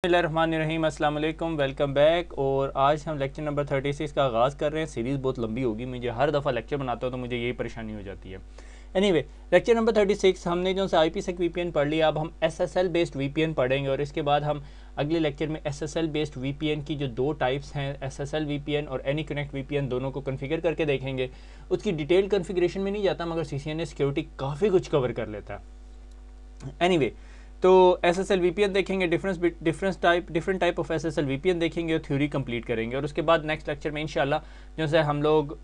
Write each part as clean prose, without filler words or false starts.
बिस्मिल्लाहिर्रहमानिर्रहीम, अस्सलाम वालेकुम, वेलकम बैक। और आज हम लेक्चर नंबर 36 का आगाज़ कर रहे हैं। सीरीज़ बहुत लंबी होगी, मुझे हर दफ़ा लेक्चर बनाता हूँ तो मुझे यही परेशानी हो जाती है। एनीवे, लेक्चर नंबर 36 हमने जो सा IPsec VPN पढ़ लिया। अब हम SSL बेस्ड VPN पढ़ेंगे और इसके बाद हम अगले लेक्चर में SSL बेस्ड VPN की जो दो टाइप्स हैं, SSL VPN और AnyConnect VPN, दोनों को कन्फिगर करके देखेंगे। उसकी डिटेल कन्फिगरेशन में नहीं जाता, मगर CCNA सिक्योरिटी काफ़ी कुछ कवर कर लेता है। एनीवे, तो SSL VPN देखेंगे, different type of SSL VPN देखेंगे और थ्योरी कंप्लीट करेंगे। और उसके बाद नेक्स्ट लेक्चर में इंशाल्लाह जो है हम लोग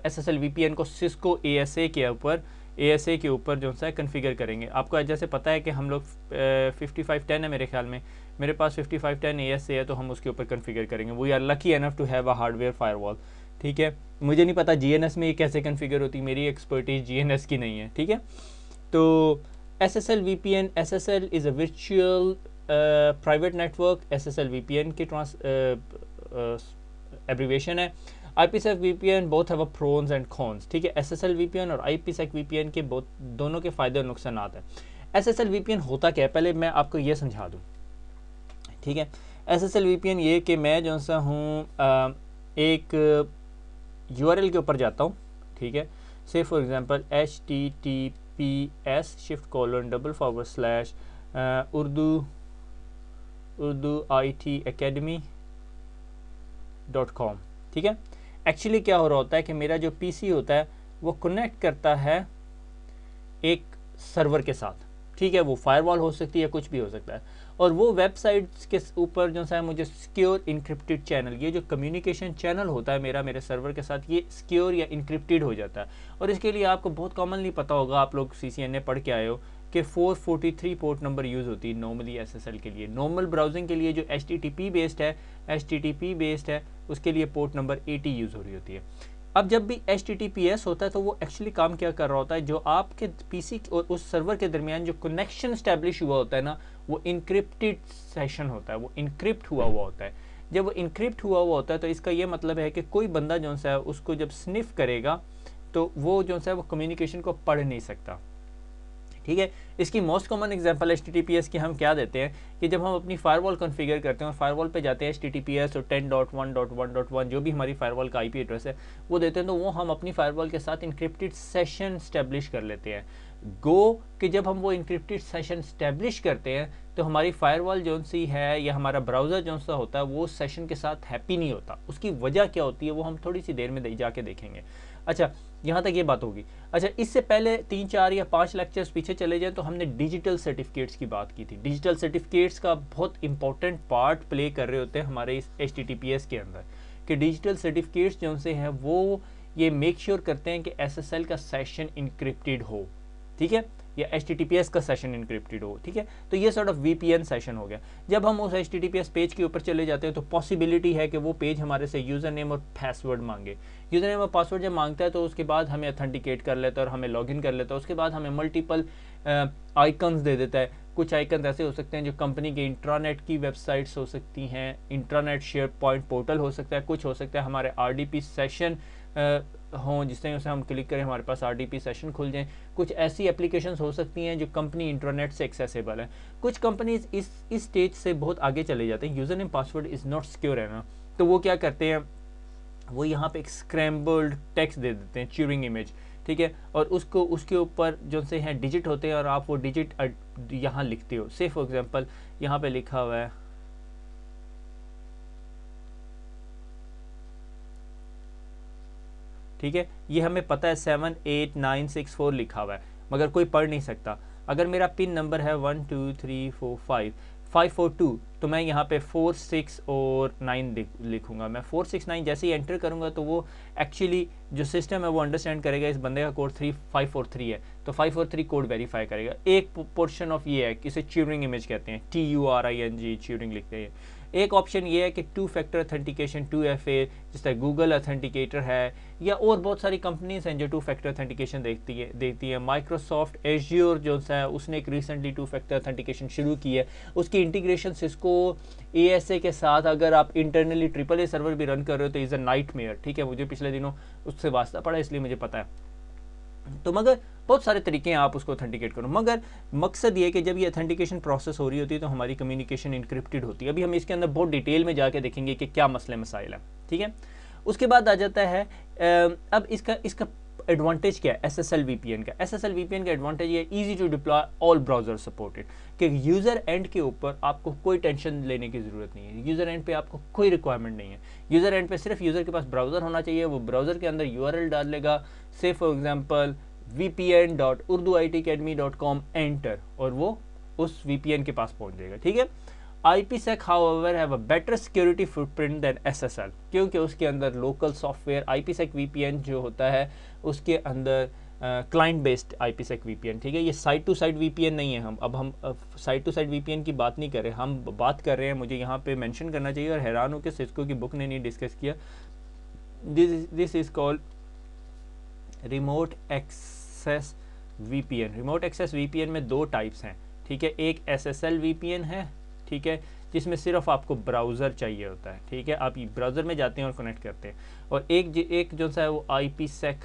SSL VPN को सिस्को ASA के ऊपर जो है कन्फिगर करेंगे। आपको जैसे पता है कि हम लोग 5510 है मेरे ख्याल में, मेरे पास 5510 ASA है, तो हम उसके ऊपर कन्फिगर करेंगे। We are lucky enough to have a hardware firewall. ठीक है, मुझे नहीं पता GNS में ये कैसे कन्फिगर होती, मेरी एक्सपर्टीज GNS की नहीं है। ठीक है, तो SSL VPN, SSL is a virtual private network। SSL VPN की एब्रीवेशन है। IPsec VPN both have a pros and cons। ठीक है, SSL VPN और IPsec VPN के दोनों के फ़ायदे और नुकसान हैं। SSL VPN होता क्या है, पहले मैं आपको ये समझा दूँ। ठीक है, SSL VPN ये कि मैं जो सा हूँ एक URL के ऊपर जाता हूँ। ठीक है, से फॉर एग्जांपल https:// urduitacademy.com। ठीक है, एक्चुअली क्या हो रहा होता है कि मेरा जो PC होता है वो कनेक्ट करता है एक सर्वर के साथ। ठीक है, वो फायरवॉल हो सकती है, कुछ भी हो सकता है। और वो वेबसाइट्स के ऊपर जो है मुझे सिक्योर इनक्रिप्टेड चैनल, ये जो कम्युनिकेशन चैनल होता है मेरे सर्वर के साथ, ये सिक्योर या इनक्रिप्टेड हो जाता है। और इसके लिए आपको बहुत कॉमनली पता होगा, आप लोग CCNA पढ़ के आए हो कि 443 पोर्ट नंबर यूज़ होती है नॉर्मली SSL के लिए। नॉर्मल ब्राउजिंग के लिए जो HTTP बेस्ड है उसके लिए पोर्ट नंबर 80 यूज़ हो रही होती है। अब जब भी HTTPS होता है तो वो एक्चुअली काम क्या कर रहा होता है, जो आपके PC और उस सर्वर के दरमियान जो कनेक्शन स्टैब्लिश हुआ होता है ना, वो इनक्रिप्टेड सेशन होता है, वो इनक्रिप्ट हुआ होता है। जब वो इनक्रिप्ट हुआ होता है तो इसका ये मतलब है कि कोई बंदा जो है उसको जब स्निफ करेगा तो वो जो है वो कम्युनिकेशन को पढ़ नहीं सकता। ठीक है, इसकी मोस्ट कॉमन एग्जांपल HTTPS की हम क्या देते हैं कि जब हम अपनी फायरवॉल कॉन्फ़िगर करते हैं और फायरवॉल पे जाते हैं HTTPS और 10.1.1.1 जो भी हमारी फायरवॉल का IP एड्रेस है वो देते हैं, तो वो हम अपनी फायरवॉल के साथ इनक्रिप्टेड सेशन स्टैब्लिश कर लेते हैं। गो कि जब हम वो इनक्रिप्टेड सेशन स्टैब्लिश करते हैं तो हमारी फायरवॉल जो सी है या हमारा ब्राउज़र जो सा होता है वो सेशन के साथ हैप्पी नहीं होता। उसकी वजह क्या होती है वो हम थोड़ी सी देर में जाके देखेंगे। अच्छा, यहाँ तक ये बात होगी। अच्छा, इससे पहले 3, 4 या 5 लेक्चर्स पीछे चले जाएं तो हमने डिजिटल सर्टिफिकेट्स की बात की थी। डिजिटल सर्टिफिकेट्स का बहुत इंपॉर्टेंट पार्ट प्ले कर रहे होते हैं हमारे इस HTTPS के अंदर, कि डिजिटल सर्टिफिकेट्स जो से हैं वो ये मेक श्योर करते हैं कि SSL का सेशन इनक्रिप्टेड हो। ठीक है, या HTTPS का सेशन इनक्रिप्टेड हो। ठीक है, तो ये सॉर्ट ऑफ VPN सेशन हो गया। जब हम उस HTTPS पेज के ऊपर चले जाते हैं तो पॉसिबिलिटी है कि वो पेज हमारे से यूज़र नेम और पासवर्ड मांगे। यूज़र नेम और पासवर्ड जब मांगता है तो उसके बाद हमें अथेंटिकेट कर लेता है और हमें लॉगिन कर लेता है। उसके बाद हमें मल्टीपल आइकन्स दे देता है। कुछ आइकन ऐसे हो सकते हैं जो कंपनी के इंट्रानेट की वेबसाइट्स हो सकती हैं, इंट्रानेट शेयर पॉइंट पोर्टल हो सकता है, कुछ हो सकता है हमारे RDP सेशन हों जिससे उसे हम क्लिक करें हमारे पास RDP सेशन खुल जाएं। कुछ ऐसी एप्लीकेशंस हो सकती हैं जो कंपनी इंटरनेट से एक्सेसिबल है। कुछ कंपनीज इस स्टेज से बहुत आगे चले जाते हैं, user name password is not secure है ना, तो वो क्या करते हैं, वो यहाँ पे एक स्क्रैम्बल्ड टेक्स्ट दे देते हैं, ट्यूरिंग इमेज। ठीक है, और उसको उसके ऊपर जो से हैं डिजिट होते हैं और आप वो डिजिट यहाँ लिखते हो। से फॉर एग्जांपल यहाँ पे लिखा हुआ है ठीक है, ये हमें पता है 78964 लिखा हुआ है मगर कोई पढ़ नहीं सकता। अगर मेरा पिन नंबर है 1 2 3 4 5 542 तो मैं यहाँ पे 4 6 और 9 लिखूँगा। मैं 4 6 9 जैसे ही एंटर करूँगा तो वो एक्चुअली जो सिस्टम है वो अंडरस्टैंड करेगा इस बंदे का कोड 543 है, तो 543 कोड वेरीफाई करेगा। एक पोर्शन ऑफ ये है, इसे ट्यूरिंग इमेज कहते हैं, TURING ट्यूरिंग लिखते हैं। एक ऑप्शन ये है कि 2 फैक्टर अथेंटिकेशन 2FA, जिस तरह गूगल अथेंटिकेटर है, या और बहुत सारी कंपनीज हैं जो 2 फैक्टर अथेंटिकेशन देती है। माइक्रोसॉफ्ट एज्योर जो है उसने एक रिसेंटली 2 फैक्टर अथेंटिकेशन शुरू की है। उसकी इंटीग्रेशन सिस्को ASA के साथ, अगर आप इंटरनली AAA सर्वर भी रन कर रहे हो तो इज़ अ नाइटमेयर। ठीक है, मुझे पिछले दिनों उससे वास्ता पड़ा इसलिए मुझे पता है। तो मगर बहुत सारे तरीके हैं आप उसको ऑथेंटिकेट करो, मगर मकसद ये है कि जब ये ऑथेंटिकेशन प्रोसेस हो रही होती है तो हमारी कम्युनिकेशन इनक्रिप्टेड होती है। अभी हम इसके अंदर बहुत डिटेल में जाके देखेंगे कि क्या मसले मसाइल हैं, ठीक है। उसके बाद आ जाता है अब इसका एडवांटेज क्या है SSL VPN का। SSL VPN का एडवांटेज ये easy to deploy, all browser supported, कि यूज़र एंड के ऊपर आपको कोई टेंशन लेने की ज़रूरत नहीं है। यूज़र एंड पे आपको कोई रिक्वायरमेंट नहीं है। यूज़र एंड पे सिर्फ यूज़र के पास ब्राउज़र होना चाहिए, वो ब्राउज़र के अंदर URL डाल लेगा, से फॉर एग्जांपल vpn.urduitacademy.com एंटर, और वो उस VPN के पास पहुंच जाएगा, ठीक है। IPsec however have a better security footprint than SSL, क्योंकि उसके अंदर लोकल सॉफ्टवेयर IPsec VPN जो होता है उसके अंदर क्लाइंट बेस्ड IPsec VPN, ठीक है। ये साइट टू साइट VPN नहीं है। हम साइट टू साइट VPN की बात नहीं कर रहे, हम बात कर रहे हैं, मुझे यहाँ पे मेंशन करना चाहिए और हैरान हो कि सिस्को की बुक ने नहीं डिस्कस किया, this is called remote access VPN। Remote access VPN में दो टाइप्स हैं, ठीक है। एक SSL VPN है, ठीक है, जिसमें सिर्फ आपको ब्राउज़र चाहिए होता है, ठीक है, आप ब्राउज़र में जाते हैं और कनेक्ट करते हैं। और एक जो सा है वो IPsec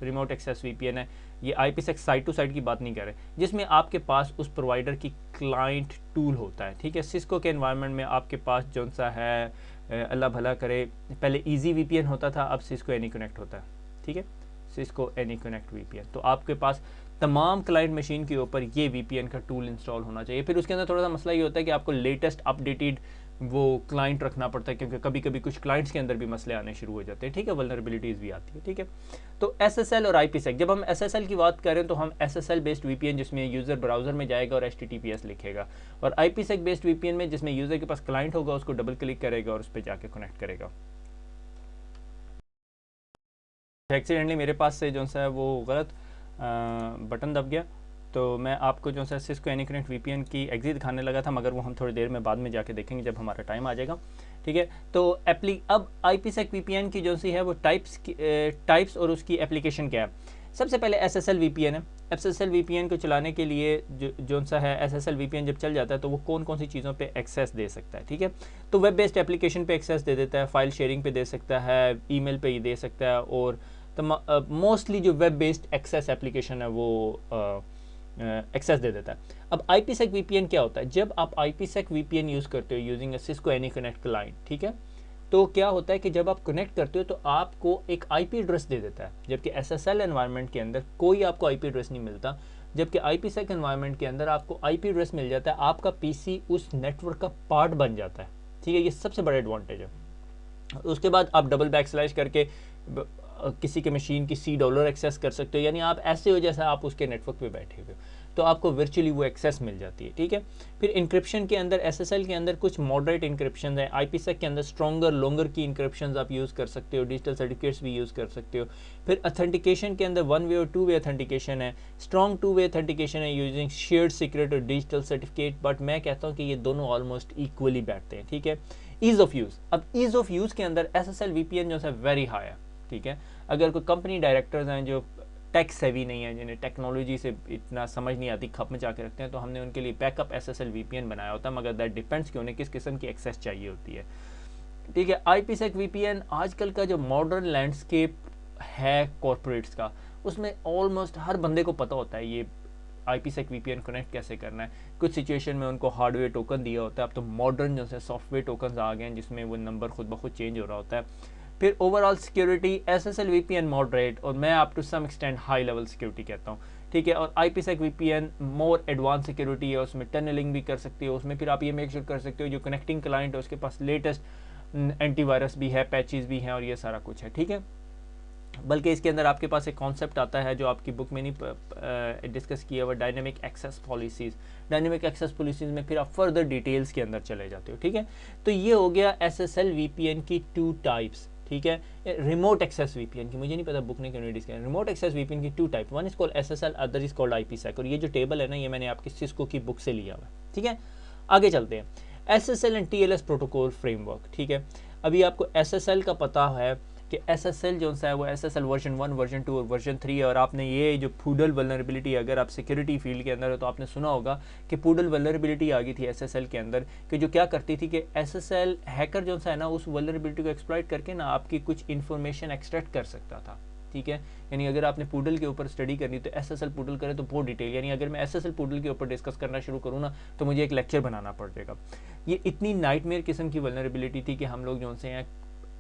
रिमोट एक्सेस VPN है। ये IPsec साइट टू साइट की बात नहीं कर रहे, जिसमें आपके पास उस प्रोवाइडर की क्लाइंट टूल होता है, ठीक है। सिस्को के एनवायरनमेंट में आपके पास जो सा है अल्लाह भला करे, पहले ईजी VPN होता था, अब सिस्को एनीकनेक्ट होता है, ठीक है, सिस्को एनीकनेक्ट VPN। तो आपके पास तमाम क्लाइंट मशीन के ऊपर ये VPN का टूल इंस्टॉल होना चाहिए। फिर उसके अंदर थोड़ा सा मसला ये होता है कि आपको लेटेस्ट अपडेटेड वो क्लाइंट रखना पड़ता है, क्योंकि कभी कभी कुछ क्लाइंट्स के अंदर भी मसले आने शुरू हो जाते हैं, ठीक है, वल्नरेबिलिटीज़ भी आती है, ठीक है। तो SSL और IPsec, जब हम SSL की बात करें तो हम SSL बेस्ड VPN जिसमें यूज़र ब्राउज़र में जाएगा और HTTPS लिखेगा, और IPsec बेस्ड VPN में जिसमें यूज़र के पास क्लाइंट होगा उसको डबल क्लिक करेगा और उस पर जाके कनेक्ट करेगा। एक्सीडेंटली मेरे पास से जो सा है वो गलत बटन दब गया, तो मैं आपको जो सा सिस्को एनीकनेक्ट VPN की एग्जिट दिखाने लगा था, मगर वो हम थोड़ी देर में बाद में जाके देखेंगे जब हमारा टाइम आ जाएगा, ठीक है। तो अब IPsec VPN की जो सी है वो टाइप्स और उसकी एप्लीकेशन क्या है। सबसे पहले SSL VPN है। SSL VPN को चलाने के लिए जो सा है SSL VPN जब चल जाता है तो वो कौन कौन सी चीज़ों पे एक्सेस दे सकता है, ठीक है। तो वेब बेस्ड एप्लीकेशन पे एक्सेस दे देता है, फाइल शेयरिंग पे दे सकता है, ईमेल पे ही दे सकता है, और मोस्टली जो वेब बेस्ड एक्सेस एप्लीकेशन है वो एक्सेस दे देता है। अब IPsec VPN क्या होता है, जब आप IPsec VPN यूज़ करते हो यूजिंग अ सिस्को एनीकनेक्ट क्लाइंट, ठीक है, तो क्या होता है कि जब आप कनेक्ट करते हो तो आपको एक IP एड्रेस दे देता है, जबकि SSL एनवायरनमेंट के अंदर कोई आपको IP एड्रेस नहीं मिलता, जबकि IPsec एनवायरनमेंट के अंदर आपको IP एड्रेस मिल जाता है, आपका PC उस नेटवर्क का पार्ट बन जाता है, ठीक है। ये सबसे बड़ा एडवांटेज है। उसके बाद आप डबल बैकस्लैश करके किसी के मशीन की $C एक्सेस कर सकते हो, यानी आप ऐसे हो जैसा आप उसके नेटवर्क पे बैठे हुए हो, तो आपको वर्चुअली वो एक्सेस मिल जाती है, ठीक है। फिर इंक्रिप्शन के अंदर SSL के अंदर कुछ मॉडरेट इंक्रिप्शन है, IPsec के अंदर स्ट्रॉन्गर लॉन्गर की इंक्रिप्शन आप यूज़ कर सकते हो, डिजिटल सर्टिफिकेट्स भी यूज़ कर सकते हो। फिर ऑथेंटिकेशन के अंदर 1 वे और 2 वे ऑथेंटिकेशन है, स्ट्रॉन्ग 2 वे ऑथेंटिकेशन है यूजिंग शेयर्ड सीक्रेट और डिजिटल सर्टिफिकेट, बट मैं कहता हूँ कि ये दोनों ऑलमोस्ट इक्वली बैठते हैं, ठीक है। ईज़ ऑफ यूज़, अब ईज़ ऑफ यूज़ के अंदर SSL VPN जो है वेरी हाई है, ठीक है। अगर कोई कंपनी डायरेक्टर्स हैं जो टेक सेवी नहीं है, जिन्हें टेक्नोलॉजी से इतना समझ नहीं आती, खप मचा के रखते हैं, तो हमने उनके लिए बैकअप SSL VPN बनाया होता है, मगर दैट डिपेंड्स कि उन्हें किस किस्म की एक्सेस चाहिए होती है, ठीक है। IPsec VPN आजकल का जो मॉडर्न लैंडस्केप है कॉर्पोरेट्स का, उसमें ऑलमोस्ट हर बंदे को पता होता है ये IPsec VPN कनेक्ट कैसे करना है। कुछ सिचुएशन में उनको हार्डवेयर टोकन दिया होता है, अब तो मॉडर्न जो है सॉफ्टवेयर टोकन आ गए हैं जिसमें वो नंबर खुद ब खुद चेंज हो रहा होता है। फिर overall security SSL VPN moderate, और मैं up to some extend high level security कहता हूँ, ठीक है। और IPsec VPN more advance security है, उसमें टनलिंग भी कर सकते हो, उसमें फिर आप ये मेक श्योर कर सकते हो जो कनेक्टिंग क्लाइंट है उसके पास लेटेस्ट एंटीवायरस भी है, पैचेस भी हैं, और ये सारा कुछ है, ठीक है। बल्कि इसके अंदर आपके पास एक कॉन्सेप्ट आता है जो आपकी बुक में नहीं डिस्कस किया हुआ, dynamic access policies. Dynamic access policies में फिर आप फर्दर डिटेल्स के अंदर चले जाते हो, ठीक है। तो ये हो गया SSL VPN की 2 टाइप्स, ठीक है। रिमोट एक्सेस VPN की मुझे नहीं पता बुक ने क्यों नहीं डिस्कस किया। रिमोट एक्सेस VPN की 2 type, one is called SSL, other is called IPsec, और ये जो टेबल है ना ये मैंने आपकी सिस्को की बुक से लिया हुआ है, ठीक है। आगे चलते हैं, SSL and TLS protocol framework, ठीक है। अभी आपको SSL का पता है कि SSL जो सा है वो SSL वर्जन 1, वर्जन 2 और वर्जन 3 है, और आपने ये जो पूडल वल्नरेबिलिटी, अगर आप सिक्योरिटी फील्ड के अंदर हो तो आपने सुना होगा कि पूडल वल्नरेबिलिटी आ गई थी SSL के अंदर, कि जो क्या करती थी कि SSL हैकर जो सा है ना उस वल्नरेबिलिटी को एक्सप्लॉइट करके ना आपकी कुछ इन्फॉर्मेशन एक्सट्रैक्ट कर सकता था, ठीक है। यानी अगर आपने पूडल के ऊपर स्टडी करनी तो SSL पूडल करें तो बहुत डिटेल, यानी अगर मैं SSL पूडल के ऊपर डिस्कस करना शुरू करूँ ना तो मुझे एक लेक्चर बनाना पड़ जाएगा। ये इतनी नाइटमेयर किस्म की वल्नरेबिलिटी थी कि हम लोग जो से हैं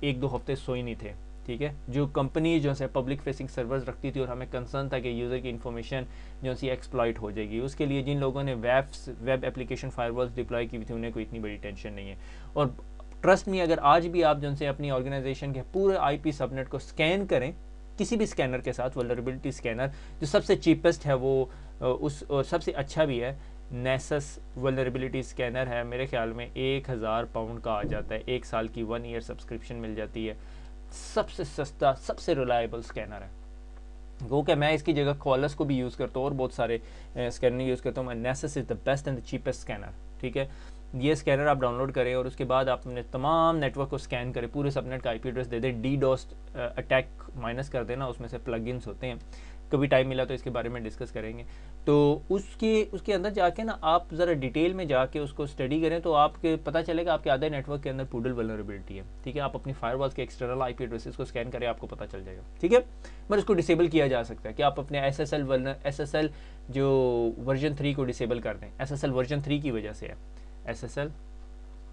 1-2 हफ्ते सोए नहीं थे, ठीक है। जो कंपनी जो है पब्लिक फेसिंग सर्वर्स रखती थी और हमें कंसर्न था कि यूज़र की इन्फॉर्मेशन जो सी एक्सप्लॉइट हो जाएगी, उसके लिए जिन लोगों ने वेब एप्लीकेशन फायरवॉल्स डिप्लॉय की थी उन्हें कोई इतनी बड़ी टेंशन नहीं है। और ट्रस्ट में अगर आज भी आप जो से अपनी ऑर्गेनाइजेशन के पूरे IP सबनेट को स्कैन करें किसी भी स्कैनर के साथ, वल्नरेबिलिटी स्कैनर जो सबसे चीपेस्ट है वो उस और सबसे अच्छा भी है, नेसस वल्नरेबिलिटी स्कैनर है, मेरे ख्याल में 1000 पाउंड का आ जाता है, 1 साल की 1 ईयर सब्सक्रिप्शन मिल जाती है, सबसे सस्ता सबसे रिलायबल स्कैनर है। गो कि मैं इसकी जगह कॉलस को भी यूज़ करता हूँ और बहुत सारे स्कैनर यूज़ करता हूँ। Nessus is the best and the cheapest scanner, ठीक है। ये स्कैनर आप डाउनलोड करें और उसके बाद आप अपने तमाम नेटवर्क को स्कैन करें, पूरे सबनेट का IP एड्रेस दे दें, DDoS अटैक माइनस कर देना, उसमें से प्लगइन्स होते हैं, कभी टाइम मिला तो इसके बारे में डिस्कस करेंगे। तो उसके अंदर जाके ना आप ज़रा डिटेल में जाके उसको स्टडी करें तो आपके पता चलेगा आपके आधे नेटवर्क के अंदर पूडल वल्नरेबिलिटी है, ठीक है। आप अपनी फायरवॉल्स के एक्सटर्नल IP एड्रेसेस को स्कैन करें, आपको पता चल जाएगा, ठीक है। पर उसको डिसेबल किया जा सकता है कि आप अपने SSL जो वर्जन 3 को डिसेबल कर दें। SSL वर्जन 3 की वजह से है, SSL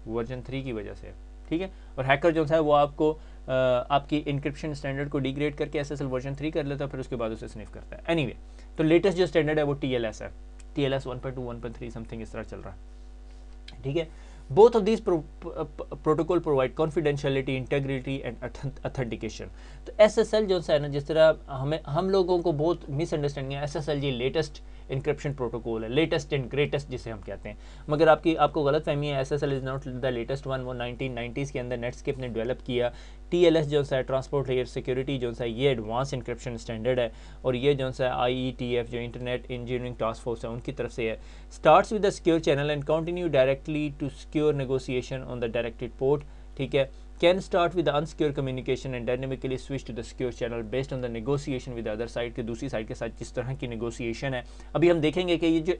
वर्जन 3 की वजह से, ठीक है। और हैकर जो है वो आपको आपकी इंक्रिप्शन स्टैंडर्ड को डिग्रेड करके SSL वर्जन 3 कर लेता है, फिर उसके बाद उसे स्निफ करता है। एनीवे, तो लेटेस्ट जो स्टैंडर्ड है वो TLS है, TLS 1.2 1.3 समथिंग इस तरह चल रहा है, ठीक है। Both of this protocol provide confidentiality, integrity and authentication. तो SSL जो है ना, जिस तरह हम लोगों को बहुत मिसअंडरस्टैंडिंग है, SSL ये लेटेस्ट इंक्रिप्शन प्रोटोकॉल है, लेटेस्ट एंड ग्रेटेस्ट जिसे हम कहते हैं, मगर आपको गलत फहमी है। SSL is not the latest one, वो 1990s के अंदर नेटस्केप ने डेवलप किया। TLS जो है ट्रांसपोर्ट लेयर सिक्योरिटी जो है ये एडवांस इंक्रिप्शन स्टैंडर्ड है और ये जो है IETF जो इंटरनेट इंजीनियरिंग टास्क फोर्स है उनकी तरफ से है। Starts with the secure channel and continue directly to secure negotiation on the directed port, ठीक है। Can start with the unsecure communication and dynamically switch to the secure channel based on the negotiation with the other side, के दूसरी side के साथ किस तरह की negotiation है। अभी हम देखेंगे कि ये जो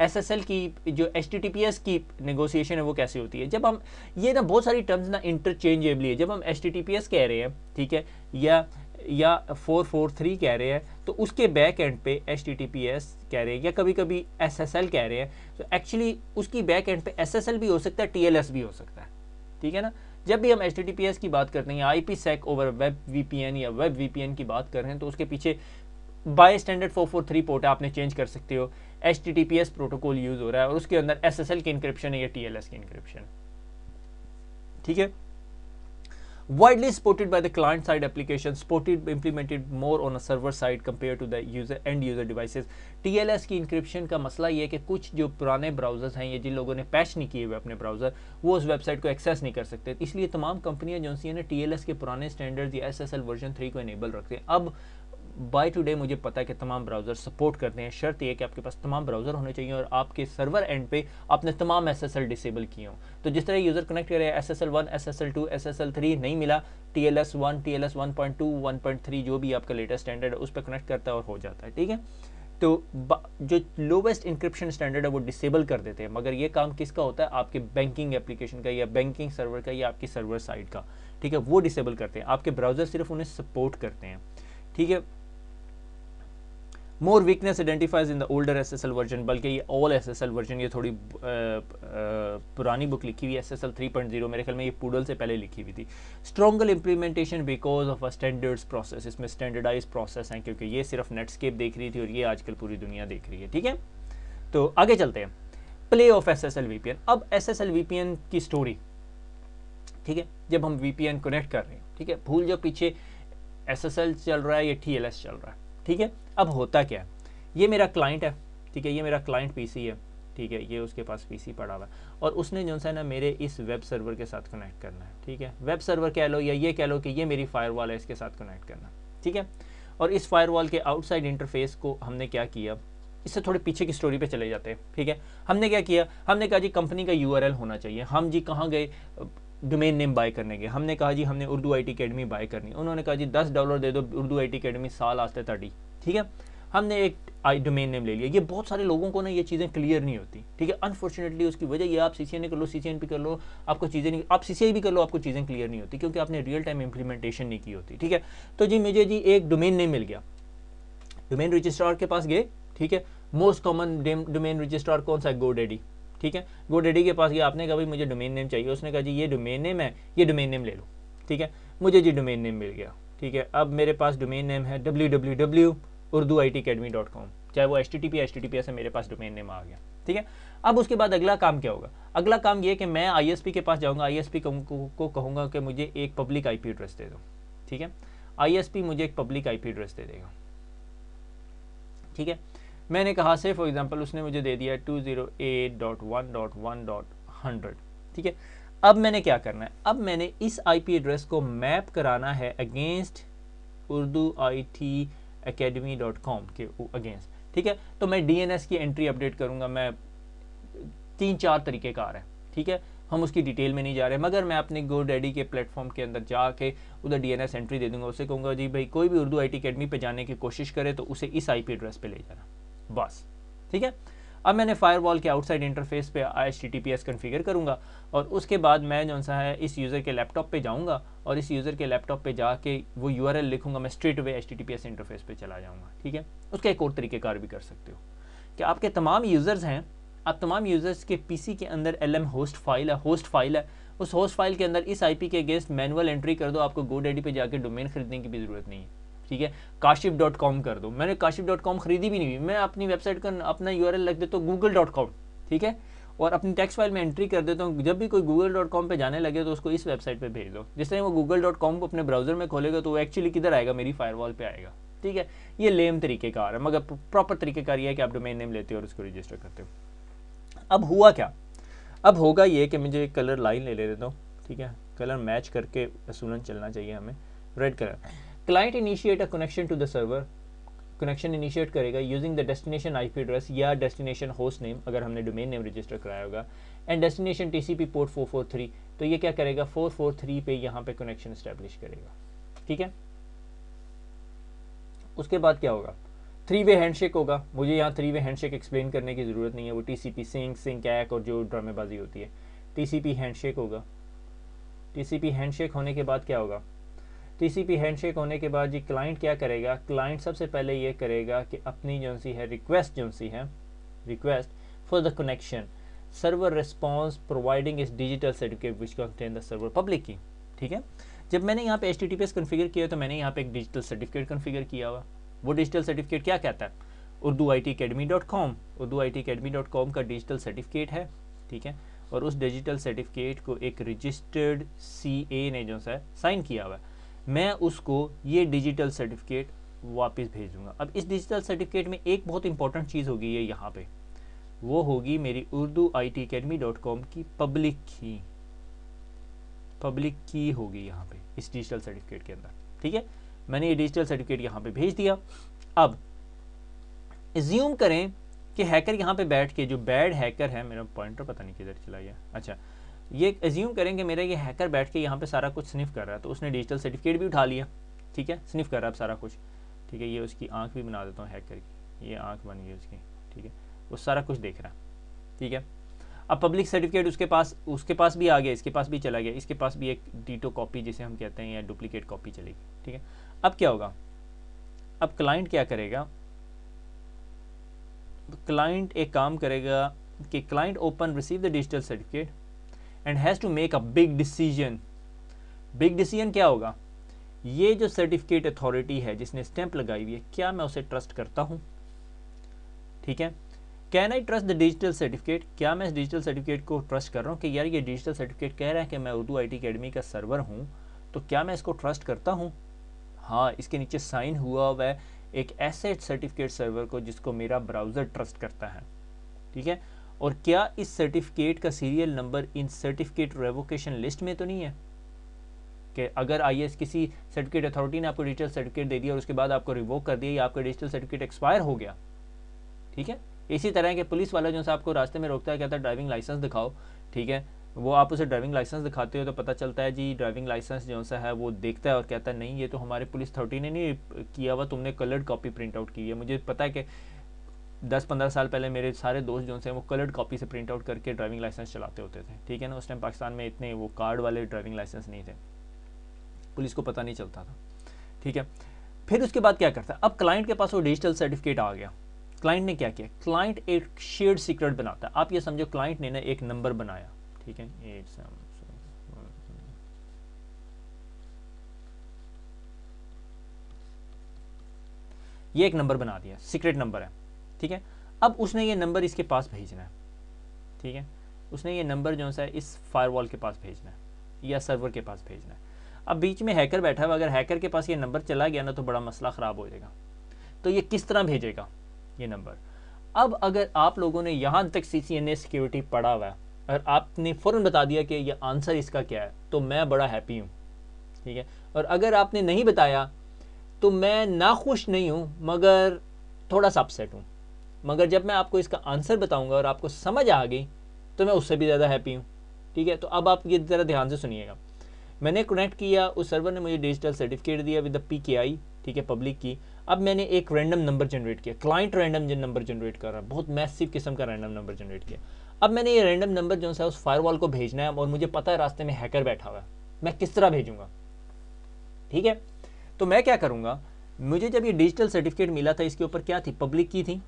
SSL की जो HTTPS की नेगोशिएशन है वो कैसे होती है। जब हम ये ना बहुत सारी टर्म्स ना इंटरचेंजेबली है, जब हम HTTPS कह रहे हैं, ठीक है, या 443 कह रहे हैं तो उसके बैक एंड पे HTTPS कह रहे हैं या कभी कभी SSL कह रहे हैं, तो एक्चुअली उसकी बैक एंड पे SSL भी हो सकता है, TLS भी हो सकता है, ठीक है ना। जब भी हम HTTPS की बात करते हैं या IPsec ओवर वेब VPN या वेब VPN की बात कर रहे हैं तो उसके पीछे बाय स्टैंडर्ड 443 पोर्ट आप चेंज कर सकते हो, HTTPS प्रोटोकॉल यूज हो रहा है और उसके अंदर SSL की इंक्रिप्शन है या TLS की इंक्रिप्शन, ठीक है। Widely supported by the client side application, supported implemented more on a server side compared to the end user devices। TLS की इंक्रिप्शन का मसला ये है कि कुछ जो पुराने ब्राउजर्स हैं या जिन लोगों ने पैच नहीं किए हुए अपने ब्राउज़र, वो उस वेबसाइट को एक्सेस नहीं कर सकते, इसलिए तमाम कंपनियां जो सी हैं TLS के पुराने स्टैंडर्ड्स या SSL वर्जन 3 को इनेबल रखते हैं। अब बाय टुडे मुझे पता है कि तमाम ब्राउज़र सपोर्ट करते हैं, शर्त यह कि आपके पास तमाम ब्राउज़र होने चाहिए और आपके सर्वर एंड पे आपने तमाम SSL डिसेबल किए हों। तो जिस तरह यूज़र कनेक्ट करे SSL 1, SSL 2, SSL 3 नहीं मिला, TLS 1, TLS 1.2, 1.3 जो भी आपका लेटेस्ट स्टैंडर्ड है उस पर कनेक्ट करता है और हो जाता है, ठीक है। तो जो लोवेस्ट इंक्रिप्शन स्टैंडर्ड है वो डिसेबल कर देते हैं, मगर ये काम किसका होता है, आपके बैंकिंग एप्लीकेशन का या बैंकिंग सर्वर का या आपकी सर्वर साइड का, ठीक है, वो डिसेबल करते हैं, आपके ब्राउज़र सिर्फ उन्हें सपोर्ट करते हैं, ठीक है। More weakness identifies in the older SSL version, बल्कि ये ऑल SSL वर्जन, ये थोड़ी पुरानी बुक लिखी हुई है, SSL 3.0 मेरे ख्याल में ये पूडल से पहले लिखी हुई थी। Stronger implementation because of a standards process, इसमें स्टैंडर्डाइज प्रोसेस हैं क्योंकि ये सिर्फ नेटस्केप देख रही थी और ये आजकल पूरी दुनिया देख रही है, ठीक है। तो आगे चलते हैं, प्ले ऑफ SSL VPN। अब SSL VPN की स्टोरी, ठीक है, जब हम VPN कनेक्ट कर रहे हैं, ठीक है, भूल जाओ पीछे SSL चल रहा है या TLS चल रहा है, ठीक है। अब होता क्या है, ये मेरा क्लाइंट है, ठीक है, ये मेरा क्लाइंट PC है, ठीक है, ये उसके पास PC पड़ा हुआ है और उसने जो है ना मेरे इस वेब सर्वर के साथ कनेक्ट करना है, ठीक है। वेब सर्वर कह लो या ये कह लो कि ये मेरी फायरवॉल है, इसके साथ कनेक्ट करना, ठीक है। और इस फायरवॉल के आउटसाइड इंटरफेस को हमने क्या किया, इससे थोड़े पीछे की स्टोरी पे चले जाते हैं, ठीक है। हमने क्या किया, हमने कहा जी कंपनी का URL होना चाहिए, हम जी कहाँ गए, डोमेन नेम बाय करने गए, हमने कहा जी हमने उर्दू IT अकेडमी बाय करनी, उन्होंने कहा जी $10 दे दो, उर्दू IT अकेडमी साल आस्ते ताड़ी, ठीक है। हमने एक डोमेन नेम ले लिया। ये बहुत सारे लोगों को ना ये चीज़ें क्लियर नहीं होती, ठीक है। अनफॉर्चुनेटली उसकी वजह ये, आप CCNA कर लो, CCNP कर लो, आपको चीज़ें नहीं, आप CCI भी कर लो, आपको चीज़ें क्लियर नहीं होती क्योंकि आपने रियल टाइम इंप्लीमेंटेशन नहीं की होती, ठीक है। तो जी मुझे जी एक डोमेन नेम मिल गया, डोमेन रजिस्ट्रार के पास गए, ठीक है। मोस्ट कॉमन डोमेन रजिस्ट्रार कौन सा है? GoDaddy, ठीक है। GoDaddy के पास गया, आपने कहा भाई मुझे डोमेन नेम चाहिए, उसने कहा जी ये डोमेन नेम है, ये डोमेन नेम ले लो, ठीक है। मुझे जी डोमेन नेम मिल गया, ठीक है। अब मेरे पास डोमेन नेम है www.urduitacademy.com, चाहे वो HTTPS है, मेरे पास डोमेन नेम आ गया, ठीक है। अब उसके बाद अगला काम क्या होगा? अगला काम ये कि मैं ISP के पास जाऊंगा, ISP को कहूंगा कि मुझे एक पब्लिक IP एड्रेस दे दो, ठीक है। ISP मुझे एक पब्लिक IP एड्रेस दे देगा, ठीक है। मैंने कहा से फॉर एग्जांपल उसने मुझे दे दिया 208.1.1.100, ठीक है। अब मैंने क्या करना है? अब मैंने इस IP एड्रेस को मैप कराना है अगेंस्ट urduitacademy.com के अगेंस्ट, ठीक है। तो मैं DNS की एंट्री अपडेट करूंगा, मैं 3-4 तरीक़ेकार है, ठीक है। हम उसकी डिटेल में नहीं जा रहे, मगर मैं अपने GoDaddy के प्लेटफॉर्म के अंदर जाके उधर DNS एंट्री दे दूंगा, उससे कहूँगा जी भाई कोई भी उर्दू IT अकेडमी पे जाने की कोशिश करे तो उसे इस IP एड्रेस पे ले जाना, बस, ठीक है। अब मैंने फायरवॉल के आउटसाइड इंटरफेस पे HTTPS कन्फिगर करूँगा और उसके बाद मैं जो सा है इस यूज़र के लैपटॉप पे जाऊँगा और इस यूज़र के लैपटॉप पे जाके वो URL लिखूँगा, मैं स्ट्रेट अवे HTTPS इंटरफेस पे चला जाऊँगा, ठीक है। उसका एक और तरीक़ेकार भी कर सकते हो कि आपके तमाम यूज़र्स हैं, आप तमाम यूज़र्स के PC के अंदर LM होस्ट फाइल है, उस होस्ट फाइल के अंदर इस IP के अगेंस्ट मैनुअल एंट्री कर दो, आपको GoDaddy पे जाके डोमेन खरीदने की भी ज़रूरत नहीं है, ठीक है। kashif.com कर दो, मैंने kashif.com खरीदी भी नहीं हुई, मैं अपनी वेबसाइट का अपना URL रख देता हूँ google.com, ठीक है, और अपनी टेक्स्ट फाइल में एंट्री कर देता हूँ। जब भी कोई google.com पे जाने लगे तो उसको इस वेबसाइट पे भेज दो, जिस तरह वो google.com को अपने ब्राउज़र में खोलेगा तो वो एक्चुअली किधर आएगा? मेरी फायरवॉल पे आएगा, ठीक है। ये लेम तरीक़ेकार है, मगर प्रॉपर तरीक़ेकार ये है कि आप डोमेन नेम लेते हो और उसको रजिस्टर करते हो। अब हुआ क्या? अब होगा ये कि मुझे एक कलर लाइन ले देता हूँ, ठीक है। कलर मैच करके सूरन चलना चाहिए हमें, red colour. Client initiate a connection to the server, connection initiate करेगा using the destination IP address या डेस्टिनेशन होस्ट नेम अगर हमने डोमेन नेम रजिस्टर कराया होगा, एंड डेस्टिनेशन TCP पोर्ट 443। तो ये क्या करेगा? 443 पे यहाँ पे कनेक्शन इस्टेब्लिश करेगा, ठीक है। उसके बाद क्या होगा? 3-वे हैंडशेक होगा। मुझे यहाँ 3-वे हैंडशेक एक्सप्लेन करने की ज़रूरत नहीं है, वो TCP सिंक एक और जो ड्रामेबाजी होती है। TCP हैंडशेक होगा। TCP हैंडशेक होने के बाद क्या होगा? TCP हैंडशेक होने के बाद जी क्लाइंट क्या करेगा? क्लाइंट सबसे पहले ये करेगा कि अपनी जो सी है request for the connection, server response providing its digital certificate which contain the server public key, ठीक है। जब मैंने यहाँ पे HTTPS कन्फिगर किया तो मैंने यहाँ पे एक डिजिटल सर्टिफिकेट कन्फिगर किया हुआ। वो डिजिटल सर्टिफिकेट क्या कहता है? urduitacademy.com, urduitacademy.com का डिजिटल सर्टिफिकेट है, ठीक है। और उस डिजिटल सर्टिफिकेट को एक रजिस्टर्ड CA ने जो है साइन किया हुआ है, मैं उसको ये डिजिटल सर्टिफिकेट वापस भेज दूंगा। अब इस डिजिटल सर्टिफिकेट में एक बहुत इंपॉर्टेंट चीज़ होगी ये यहाँ पे, वो होगी मेरी urduitacademy.com की पब्लिक की होगी यहाँ पे इस डिजिटल सर्टिफिकेट के अंदर, ठीक है। मैंने ये डिजिटल सर्टिफिकेट यहाँ पे भेज दिया। अब एज्यूम करें कि हैकर यहाँ पे बैठ के, जो बैड हैकर है, मेरा पॉइंटर पता नहीं किधर चला गया, अच्छा, ये एज्यूम करें कि मेरा ये हैकर बैठ के यहाँ पे सारा कुछ स्निफ कर रहा है, तो उसने डिजिटल सर्टिफिकेट भी उठा लिया, ठीक है, स्निफ कर रहा है सारा कुछ, ठीक है। ये उसकी आंख भी बना देता हूँ हैकर की, ये आंख बन गई उसकी, ठीक है, वो सारा कुछ देख रहा है, ठीक है। अब पब्लिक सर्टिफिकेट उसके पास भी आ गया, इसके पास भी चला गया, इसके पास भी एक डीटो कॉपी जिसे हम कहते हैं या डुप्लीकेट कॉपी चलेगी, ठीक है। अब क्या होगा? अब क्लाइंट क्या करेगा? क्लाइंट एक काम करेगा कि client open receive the digital certificate and has to make a big decision. Big decision क्या होगा? ये जो सर्टिफिकेट अथॉरिटी है जिसने स्टैंप लगाई हुई है, क्या मैं उसे ट्रस्ट करता हूँ, ठीक है। Can I trust the digital certificate? क्या मैं इस डिजिटल सर्टिफिकेट को ट्रस्ट कर रहा हूँ कि यार ये डिजिटल सर्टिफिकेट कह रहा है कि मैं उर्दू IT अकेडमी का सर्वर हूँ, तो क्या मैं इसको ट्रस्ट करता हूँ? हाँ, इसके नीचे साइन हुआ हुआ है एक एसेट सर्टिफिकेट सर्वर को जिसको मेरा ब्राउज़र ट्रस्ट करता है, ठीक है। और क्या इस सर्टिफिकेट का serial number in certificate revocation list में तो नहीं है कि अगर IS किसी सर्टिफिकेट अथॉरिटी ने आपको डिजिटल सर्टिफिकेट दे दिया और उसके बाद आपको रिवोक कर दिया या आपका डिजिटल सर्टिफिकेट एक्सपायर हो गया, ठीक है। इसी तरह के पुलिस वाला जो सा आपको रास्ते में रोकता है, कहता है ड्राइविंग लाइसेंस दिखाओ, ठीक है, वो आप उसे ड्राइविंग लाइसेंस दिखाते हो तो पता चलता है जी ड्राइविंग लाइसेंस जो सा है वो देखता है और कहता है नहीं ये तो हमारे पुलिस 30 ने नहीं किया हुआ, तुमने कलर्ड कॉपी प्रिंट आउट की है। मुझे पता है कि 10-15 साल पहले मेरे सारे दोस्त जो हैं वो कलर्ड कॉपी से प्रिंट आउट करके ड्राइविंग लाइसेंस चलाते होते थे, ठीक है ना। उस टाइम पाकिस्तान में इतने वो कार्ड वाले ड्राइविंग लाइसेंस नहीं थे, पुलिस को पता नहीं चलता था, ठीक है। फिर उसके बाद क्या करता है, अब क्लाइंट के पास वो डिजिटल सर्टिफिकेट आ गया। क्लाइंट ने क्या किया, क्लाइंट एक शेयर्ड सीक्रेट बनाता है। आप ये समझो क्लाइंट ने ना एक नंबर बनाया, ठीक है, 8 ये एक नंबर बना दिया, सीक्रेट नंबर है, ठीक है। अब उसने ये नंबर इसके पास भेजना है, ठीक है, उसने ये नंबर जो है इस फायरवॉल के पास भेजना है या सर्वर के पास भेजना है। अब बीच में हैकर बैठा हुआ, अगर हैकर के पास ये नंबर चला गया ना तो बड़ा मसला ख़राब हो जाएगा। तो ये किस तरह भेजेगा ये नंबर। अब अगर आप लोगों ने यहाँ तक CCNA सिक्योरिटी पढ़ा हुआ है और आपने फ़ौरन बता दिया कि ये आंसर इसका क्या है तो मैं बड़ा हैप्पी हूँ, ठीक है। और अगर आपने नहीं बताया तो मैं नाखुश नहीं हूँ मगर थोड़ा सा अपसेट हूँ। मगर जब मैं आपको इसका आंसर बताऊँगा और आपको समझ आ गई तो मैं उससे भी ज़्यादा हैप्पी हूँ, ठीक है। तो अब आप ये ज़रा ध्यान से सुनिएगा। मैंने कनेक्ट किया, उस सर्वर ने मुझे डिजिटल सर्टिफिकेट दिया विद द PKI, ठीक है, पब्लिक की। अब मैंने एक रैंडम नंबर जनरेट किया, क्लाइंट रैंडम नंबर जनरेट कर रहा है, बहुत मैसिव किस्म का रैंडम नंबर जनरेट किया। अब मैंने ये रैंडम नंबर जो है उस फायरवॉल को भेजना है और मुझे पता है रास्ते में हैकर बैठा हुआ है, मैं किस तरह भेजूंगा, ठीक है। तो मैं क्या करूँगा, मुझे जब ये डिजिटल सर्टिफिकेट मिला था इसके ऊपर क्या थी, पब्लिक की थी।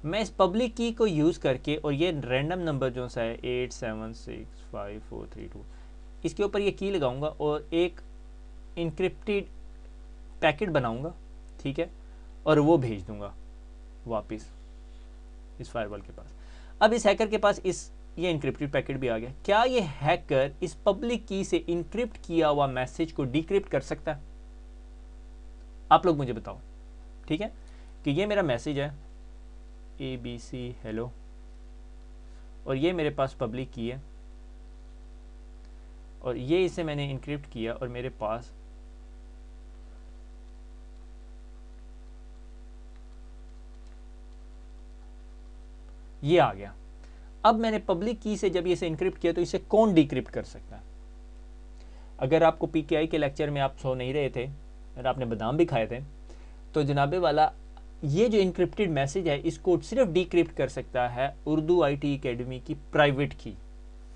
मैं इस पब्लिक की को यूज़ करके और ये रैंडम नंबर जो सा है 876543 इसके ऊपर ये की लगाऊंगा और एक इनक्रिप्टेड पैकेट बनाऊंगा, ठीक है, और वो भेज दूंगा वापस इस फायरवॉल के पास। अब इस हैकर के पास ये इनक्रिप्टेड पैकेट भी आ गया। क्या ये हैकर इस पब्लिक की से इनक्रिप्ट किया हुआ मैसेज को डिक्रिप्ट कर सकता है? आप लोग मुझे बताओ, ठीक है, कि ये मेरा मैसेज है ABC हेलो और ये मेरे पास पब्लिक की है और ये इसे मैंने इनक्रिप्ट किया और मेरे पास ये आ गया। अब मैंने पब्लिक की से जब इसे इनक्रिप्ट किया तो इसे कौन डिक्रिप्ट कर सकता है? अगर आपको PKI के लेक्चर में आप सो नहीं रहे थे और आपने बादाम भी खाए थे तो जनाबे वाला ये जो इनक्रिप्टेड मैसेज है इसको सिर्फ डिक्रिप्ट कर सकता है उर्दू IT एकेडमी की प्राइवेट की।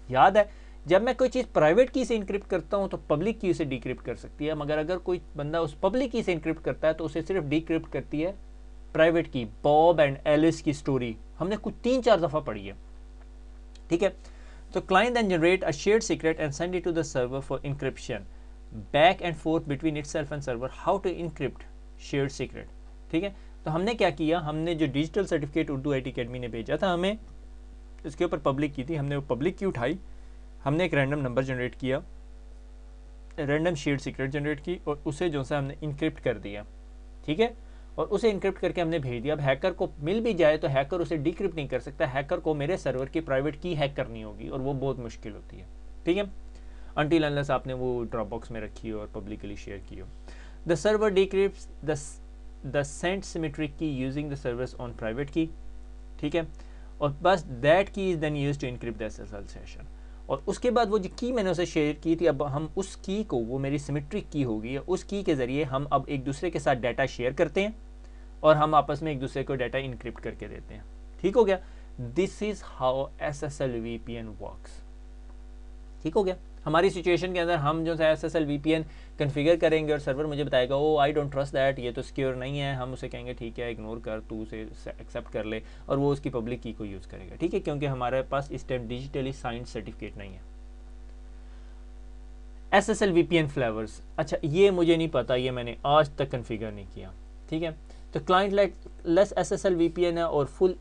याद है, जब मैं कोई चीज़ प्राइवेट की से इनक्रिप्ट करता हूं तो पब्लिक की उसे डिक्रिप्ट कर सकती है, मगर अगर कोई बंदा उस पब्लिक की से इनक्रिप्ट करता है तो उसे सिर्फ डिक्रिप्ट करती है private key. Bob and Alice की स्टोरी हमने कुछ 3-4 दफ़ा पढ़ी है, ठीक है। तो client then generate a shared secret and send it to the server for encryption, back and forth between itself and server, how to encrypt shared secret, ठीक है। तो हमने क्या किया, हमने जो digital certificate Urdu IT Academy ने भेजा था हमें, इसके ऊपर पब्लिक की थी, हमने वो पब्लिक की उठाई, हमने एक रैंडम नंबर जनरेट किया, रैंडम शेयर्ड सीक्रेट जनरेट की और उसे जो सा हमने इनक्रिप्ट कर दिया, ठीक है, और उसे इनक्रिप्ट करके हमने भेज दिया। अब हैकर को मिल भी जाए तो हैकर उसे डिक्रिप्ट नहीं कर सकता, हैकर को मेरे सर्वर की प्राइवेट की हैक करनी होगी और वो बहुत मुश्किल होती है, ठीक है, अनटिल अनलेस आपने वो ड्रॉपबॉक्स में रखी हो और पब्लिकली शेयर की हो। The server decrypts the sent symmetric key using the server's own private key, ठीक है, और बस that key is then use to encrypt the SSL session. और उसके बाद वो जो की मैंने उसे शेयर की थी, अब हम उस की को, वो मेरी सिमेट्रिक की होगी, उस की के ज़रिए हम अब एक दूसरे के साथ डाटा शेयर करते हैं और हम आपस में एक दूसरे को डाटा इनक्रिप्ट करके देते हैं, ठीक हो गया। This is how SSL VPN works, ठीक हो गया। हमारी सिचुएशन के अंदर हम जो है SSL VPN कन्फिगर करेंगे और सर्वर मुझे बताएगा ओ आई डोंट ट्रस्ट दैट, ये तो सिक्योर नहीं है, हम उसे कहेंगे ठीक है इग्नोर कर, तू उसे एक्सेप्ट कर ले, और वो उसकी पब्लिक की को यूज़ करेगा, ठीक है, क्योंकि हमारे पास इस टाइम डिजिटली साइंड सर्टिफिकेट नहीं है। SSL VPN फ्लेवर्स, अच्छा ये मुझे नहीं पता, ये मैंने आज तक कन्फिगर नहीं किया, ठीक है। तो क्लाइंट लेस SSL VPN है और full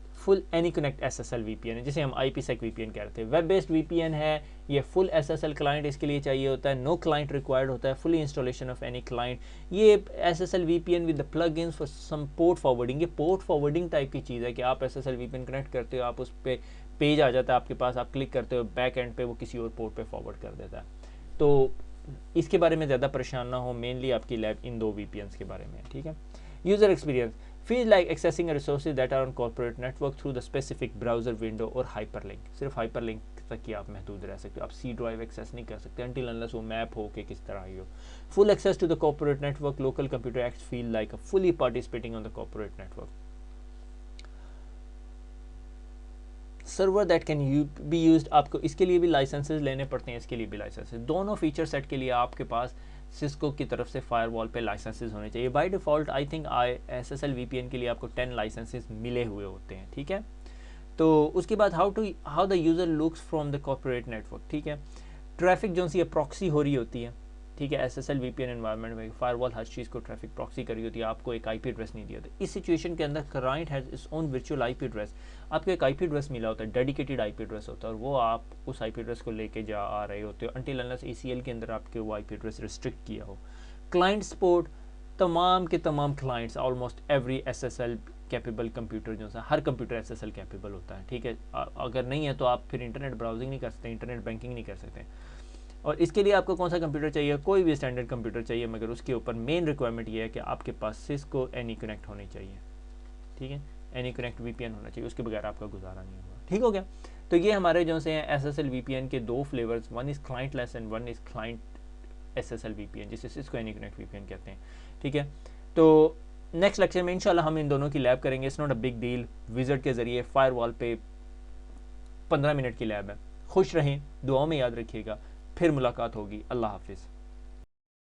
any connect SSL VPN है, जिसे हम IPsec VPN कह रहे थे। वेब बेस्ड VPN है, ये फुल SSL क्लाइंट इसके लिए चाहिए होता है, नो क्लाइंट रिक्वायर्ड होता है, fully installation of any client. ये SSL VPN with the plugins for some port forwarding, ये पोर्ट फॉरवर्डिंग टाइप की चीज़ है कि आप SSL VPN कनेक्ट करते हो, आप उस पर पेज आ जाता है आपके पास, आप क्लिक करते हो, बैक एंड पे वो किसी और पोर्ट पे फॉरवर्ड कर देता है। तो इसके बारे में ज़्यादा परेशान ना हो, मेनली आपकी लैब इन 2 VPNs के बारे में, ठीक है। User experience feel like accessing resources that are on corporate network through the specific browser window और हाइपरलिंक। सिर्फ हाइपरलिंक तक ही आप महदूद रह सकते हो। आप सी ड्राइव एक्सेस नहीं कर सकते until unless वो मैप हो के किस तरह आई हो। Full access to the corporate network, local computer act feel like a fully participating on the corporate network. Server that can be used, आपको इसके लिए भी लाइसेंसेस लेने पड़ते हैं, इसके लिए भी लाइसेंसेस। दोनों फीचर सेट के लिए आपके पास सिस्को की तरफ से फायरवॉल पे लाइसेंसेस होने चाहिए। By default I think SSL VPN के लिए आपको 10 लाइसेंसेस मिले हुए होते हैं, ठीक है। तो उसके बाद how the user looks from the corporate network, ठीक है। ट्रैफिक जो सी प्रॉक्सी हो रही होती है, ठीक है। SSL VPN एनवायरनमेंट में फायरवॉल हर चीज़ को ट्रैफिक प्रॉक्सी करी होती है, आपको एक IP एड्रेस नहीं दिया होता। इस सिचुएशन के अंदर client has its own virtual IP address, आपको एक IP एड्रेस मिला होता है, डेडिकेटेड IP एड्रेस होता है, और वो आप उस IP एड्रेस को लेके जा आ रहे होते हो until unless ACL के अंदर आपके वो IP एड्रेस रिस्ट्रिक्ट किया हो। क्लाइंट सपोर्ट, तमाम के तमाम clients, almost every SSL capable computer जो है, हर कंप्यूटर SSL कैपेबल होता है, ठीक है। अगर नहीं है तो आप फिर इंटरनेट ब्राउजिंग नहीं कर सकते, इंटरनेट बैंकिंग नहीं कर सकते। और इसके लिए आपको कौन सा कंप्यूटर चाहिए, कोई भी स्टैंडर्ड कंप्यूटर चाहिए, मगर उसके ऊपर मेन रिक्वायरमेंट ये है कि आपके पास सिस्को AnyConnect होनी चाहिए, ठीक है। AnyConnect VPN होना चाहिए, उसके बगैर आपका गुजारा नहीं होगा, ठीक हो गया। तो ये हमारे जो से हैं SSL VPN के दो flavours, one is clientless and one is client SSL VPN, जिसे सिस्को AnyConnect VPN कहते हैं, ठीक है। तो नेक्स्ट लेक्चर में इंशाल्लाह हम इन दोनों की लैब करेंगे। It's not a big deal, visit के ज़रिए फायरवॉल पे 15 मिनट की लैब है। खुश रहें, दुआओं में याद रखिएगा, फिर मुलाकात होगी। अल्लाह हाफिज़।